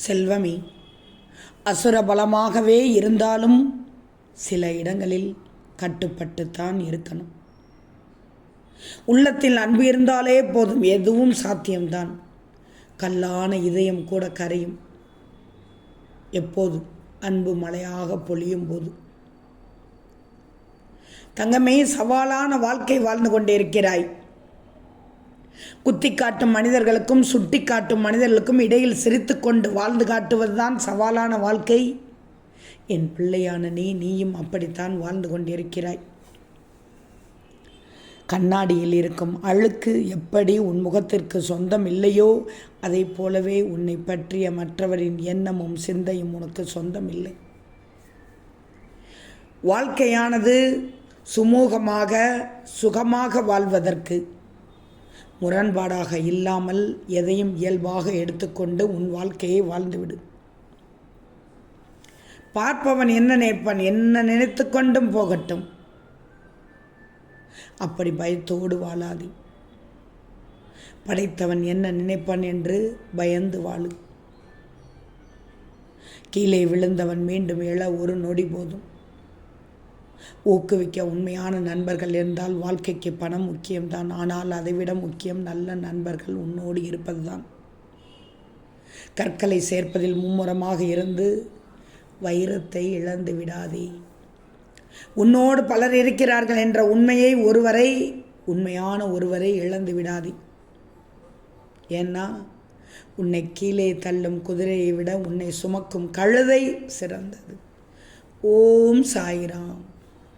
செல்வமே, அசுர பலமாகவே இருந்தாலும் சில இடங்களில் கட்டுப்பட்டுத்தான் இருக்கணும். உள்ளத்தில் அன்பு இருந்தாலே போதும், எதுவும் சாத்தியம்தான். கல்லான இதயம் கூட கரையும் எப்போது அன்பு மழையாக பொழியும் போது. தங்கமே, சவாலான வாழ்க்கை வாழ்ந்து கொண்டிருக்கிறாய். குத்தி காட்டும் மனிதர்களுக்கும் சுட்டி காட்டும் மனிதர்களுக்கும் இடையில் சிரித்து கொண்டு வாழ்ந்து காட்டுவதுதான் சவாலான வாழ்க்கை. என் பிள்ளையான நீயும் அப்படித்தான் வாழ்ந்து கொண்டிருக்கிறாய். கண்ணாடியில் இருக்கும் அழுக்கு எப்படி உன் முகத்திற்கு சொந்தம் இல்லையோ, அதை போலவே உன்னை பற்றிய மற்றவரின் எண்ணமும் சிந்தையும் உனக்கு சொந்தம் இல்லை. வாழ்க்கையானது சுமூகமாக சுகமாக வாழ்வதற்கு முரண்பாடாக இல்லாமல் எதையும் இயல்பாக எடுத்துக்கொண்டு உன் வாழ்க்கையை வாழ்ந்துவிடு. பார்ப்பவன் என்ன நினைப்பான், என்ன நினைத்து கொண்டும் போகட்டும். அப்படி பயத்தோடு வாழாதே. படைத்தவன் என்ன நினைப்பான் என்று பயந்து வாழு. கீழே விழுந்தவன் மீண்டும் எழ ஒரு நொடி போதும். ஊக்குவிக்க உண்மையான நண்பர்கள் இருந்தால் வாழ்க்கைக்கு பணம் முக்கியம்தான். ஆனால் அதைவிட முக்கியம் நல்ல நண்பர்கள் உன்னோடு இருப்பதுதான். கற்களை சேர்ப்பதில் மும்முரமாக இருந்து வைரத்தை இழந்து விடாதே. உன்னோடு பலர் இருக்கிறார்கள் என்ற உண்மையான ஒருவரை இழந்து விடாதே. ஏன்னா உன்னை கீழே தள்ளும் குதிரையை விட உன்னை சுமக்கும் கழுதை சிறந்தது. ஓம் சாய்ராம்.